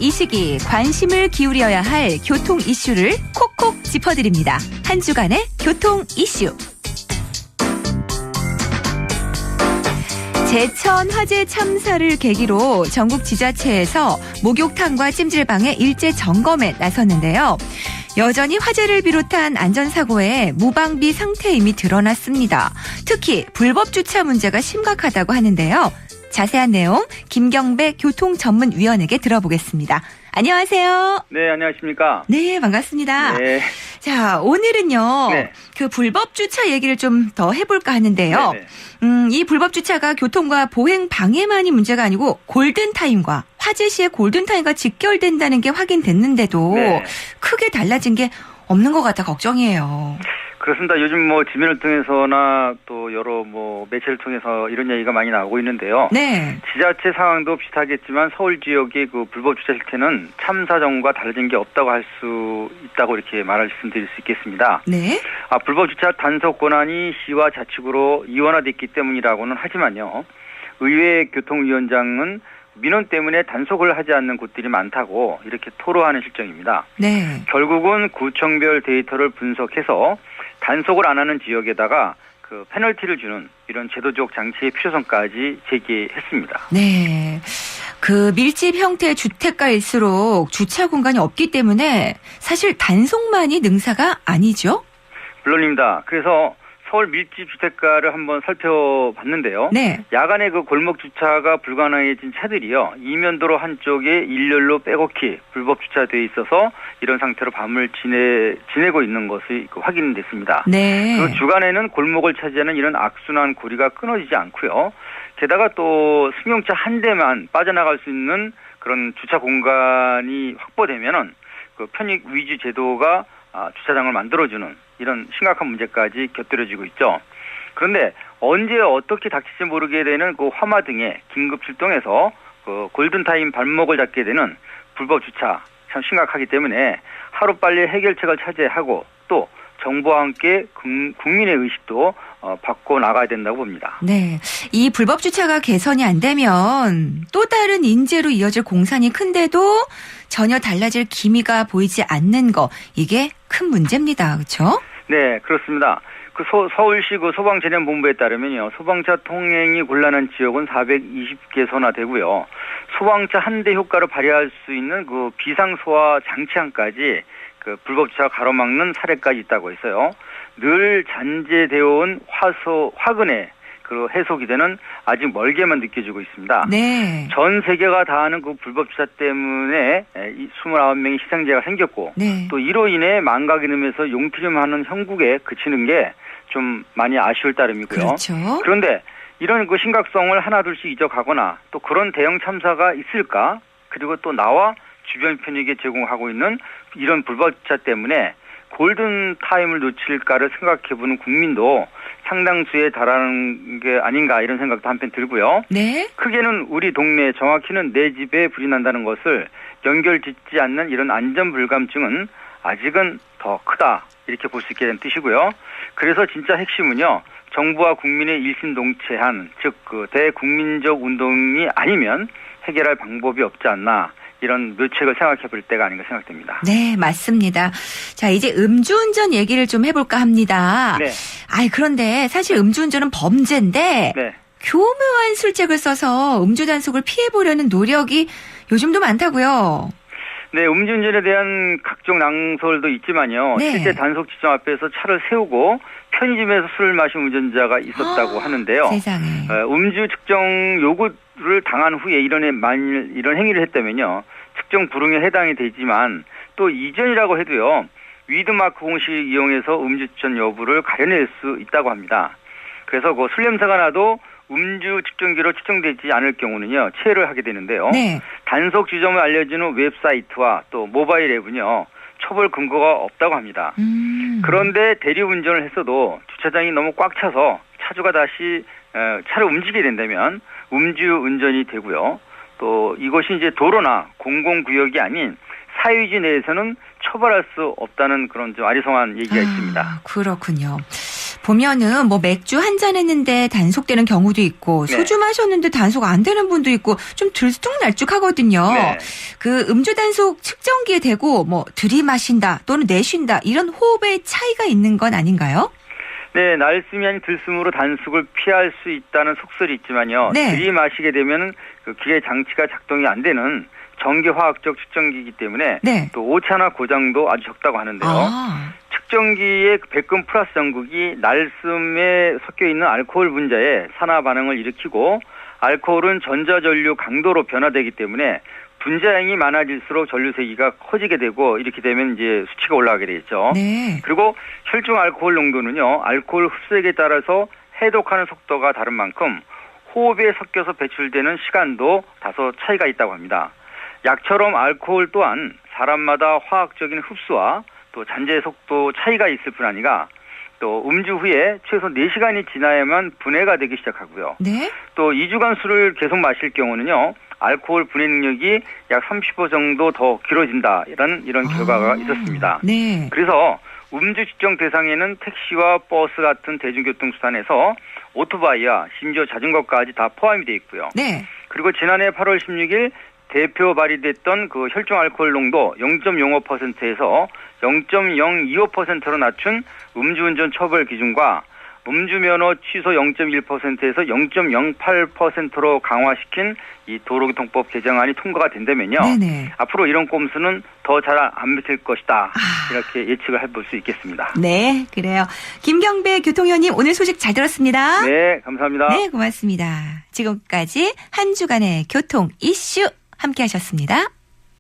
이 시기 관심을 기울여야 할 교통 이슈를 콕콕 짚어드립니다. 한 주간의 교통 이슈. 제천 화재 참사를 계기로 전국 지자체에서 목욕탕과 찜질방의 일제 점검에 나섰는데요. 여전히 화재를 비롯한 안전사고에 무방비 상태임이 드러났습니다. 특히 불법 주차 문제가 심각하다고 하는데요. 자세한 내용 김경배 교통전문위원에게 들어보겠습니다. 안녕하세요. 네, 안녕하십니까. 네, 반갑습니다. 네. 자, 오늘은요. 네. 그 불법 주차 얘기를 좀 더 해볼까 하는데요. 네네. 이 불법 주차가 교통과 보행 방해만이 문제가 아니고 골든타임과 화재 시의 골든타임과 직결된다는 게 확인됐는데도 네. 크게 달라진 게 없는 것 같아 걱정이에요. 그렇습니다. 요즘 지면을 통해서나 또 여러 매체를 통해서 이런 얘기가 많이 나오고 있는데요. 네. 지자체 상황도 비슷하겠지만 서울 지역의 그 불법 주차 실태는 참사 전과 달라진 게 없다고 할 수 있다고 이렇게 말씀드릴 수 있겠습니다. 네. 불법 주차 단속 권한이 시와 자치구로 이원화됐기 때문이라고는 하지만요. 의회 교통위원장은 민원 때문에 단속을 하지 않는 곳들이 많다고 이렇게 토로하는 실정입니다. 네. 결국은 구청별 데이터를 분석해서 단속을 안 하는 지역에다가 그 페널티를 주는 이런 제도적 장치의 필요성까지 제기했습니다. 네. 그 밀집 형태의 주택가일수록 주차 공간이 없기 때문에 사실 단속만이 능사가 아니죠? 물론입니다. 그래서 서울 밀집 주택가를 한번 살펴봤는데요. 네. 야간에 그 골목 주차가 불가능해진 차들이요. 이면도로 한쪽에 일렬로 빼곡히 불법 주차되어 있어서 이런 상태로 밤을 지내고 있는 것이 확인됐습니다. 네. 그 주간에는 골목을 차지하는 이런 악순환 고리가 끊어지지 않고요. 게다가 또 승용차 한 대만 빠져나갈 수 있는 그런 주차 공간이 확보되면은 그 편익 위주 제도가 주차장을 만들어주는 이런 심각한 문제까지 곁들여지고 있죠. 그런데 언제 어떻게 닥칠지 모르게 되는 그 화마 등의 긴급 출동해서 그 골든타임 발목을 잡게 되는 불법 주차 참 심각하기 때문에 하루빨리 해결책을 찾아야 하고 또 정부와 함께 국민의 의식도 바꿔 나가야 된다고 봅니다. 네. 이 불법 주차가 개선이 안 되면 또 다른 인재로 이어질 공산이 큰데도 전혀 달라질 기미가 보이지 않는 거 이게 큰 문제입니다. 그렇죠? 네, 그렇습니다. 그 서울시 그 소방재난본부에 따르면요. 소방차 통행이 곤란한 지역은 420개소나 되고요. 소방차 한 대 효과를 발휘할 수 있는 그 비상소화 장치안까지 그 불법 주차 가로막는 사례까지 있다고 했어요. 늘 잔재되어 온 화근의 그 해소 기대는 아직 멀게만 느껴지고 있습니다. 네. 전 세계가 다하는 그 불법 주차 때문에 29명의 희생자가 생겼고 네. 또 이로 인해 망각 이름에서 용트림하는 형국에 그치는 게 좀 많이 아쉬울 따름이고요. 그렇죠. 그런데 이런 그 심각성을 하나둘씩 잊어가거나 또 그런 대형 참사가 있을까? 그리고 또 나와 주변 편익에 제공하고 있는 이런 불법 주차 때문에 골든 타임을 놓칠까를 생각해보는 국민도 상당수에 달하는 게 아닌가 이런 생각도 한편 들고요. 네. 크게는 우리 동네 정확히는 내 집에 불이 난다는 것을 연결짓지 않는 이런 안전불감증은 아직은 더 크다 이렇게 볼 수 있게 된 뜻이고요. 그래서 진짜 핵심은요. 정부와 국민의 일심동체한 즉 그 대국민적 운동이 아니면 해결할 방법이 없지 않나. 이런 묘책을 생각해 볼 때가 아닌가 생각됩니다. 네, 맞습니다. 자, 이제 음주운전 얘기를 좀 해볼까 합니다. 네. 그런데 사실 음주운전은 범죄인데 네. 교묘한 술책을 써서 음주 단속을 피해보려는 노력이 요즘도 많다고요. 네, 음주운전에 대한 각종 낭설도 있지만요. 네. 실제 단속 지점 앞에서 차를 세우고 편의점에서 술을 마신 운전자가 있었다고 하는데요. 세상에. 음주 측정 요구를 당한 후에 만일 이런 행위를 했다면요. 측정 불응에 해당이 되지만 또 이전이라고 해도요. 위드마크 공식을 이용해서 음주 추천 여부를 가려낼 수 있다고 합니다. 그래서 그 술 냄새가 나도 음주 측정기로 측정되지 않을 경우는요. 체해를 하게 되는데요. 네. 단속 지점을 알려주는 웹사이트와 또 모바일 앱은요. 처벌 근거가 없다고 합니다. 그런데 대리운전을 했어도 주차장이 너무 꽉 차서 차주가 다시 차를 움직이게 된다면 음주운전이 되고요. 또 이것이 이제 도로나 공공구역이 아닌 사유지 내에서는 처벌할 수 없다는 그런 좀 아리송한 얘기가 있습니다. 그렇군요. 보면은 뭐 맥주 한 잔 했는데 단속되는 경우도 있고 네. 소주 마셨는데 단속 안 되는 분도 있고 좀 들쑥날쑥하거든요. 네. 그 음주 단속 측정기에 대고 뭐 들이마신다 또는 내쉰다 이런 호흡의 차이가 있는 건 아닌가요? 네, 날숨이 아닌 들숨으로 단속을 피할 수 있다는 속설이 있지만요. 네. 들이마시게 되면 그 기계 장치가 작동이 안 되는 전기화학적 측정기이기 때문에 네. 또 오차나 고장도 아주 적다고 하는데요. 아, 측정기의 백금 플러스 전극이 날숨에 섞여 있는 알코올 분자에 산화 반응을 일으키고 알코올은 전자전류 강도로 변화되기 때문에 분자량이 많아질수록 전류 세기가 커지게 되고 이렇게 되면 이제 수치가 올라가게 되겠죠. 네. 그리고 혈중 알코올 농도는요. 알코올 흡수액에 따라서 해독하는 속도가 다른 만큼 호흡에 섞여서 배출되는 시간도 다소 차이가 있다고 합니다. 약처럼 알코올 또한 사람마다 화학적인 흡수와 또 잔재 속도 차이가 있을 뿐 아니라 또 음주 후에 최소 4시간이 지나야만 분해가 되기 시작하고요. 네. 또 2주간 술을 계속 마실 경우는요. 알코올 분해 능력이 약 30% 정도 더 길어진다. 이런 결과가 있었습니다. 네. 그래서 음주 측정 대상에는 택시와 버스 같은 대중교통수단에서 오토바이와 심지어 자전거까지 다 포함이 되어 있고요. 네. 그리고 지난해 8월 16일 대표 발의됐던 그 혈중 알코올 농도 0.05%에서 0.025%로 낮춘 음주운전 처벌 기준과 음주면허 취소 0.1%에서 0.08%로 강화시킨 이 도로교통법 개정안이 통과가 된다면요. 네네. 앞으로 이런 꼼수는 더 잘 안 미칠 것이다. 아. 이렇게 예측을 해볼 수 있겠습니다. 네, 그래요. 김경배 교통위원님 오늘 소식 잘 들었습니다. 네, 감사합니다. 네, 고맙습니다. 지금까지 한 주간의 교통 이슈 함께 하셨습니다.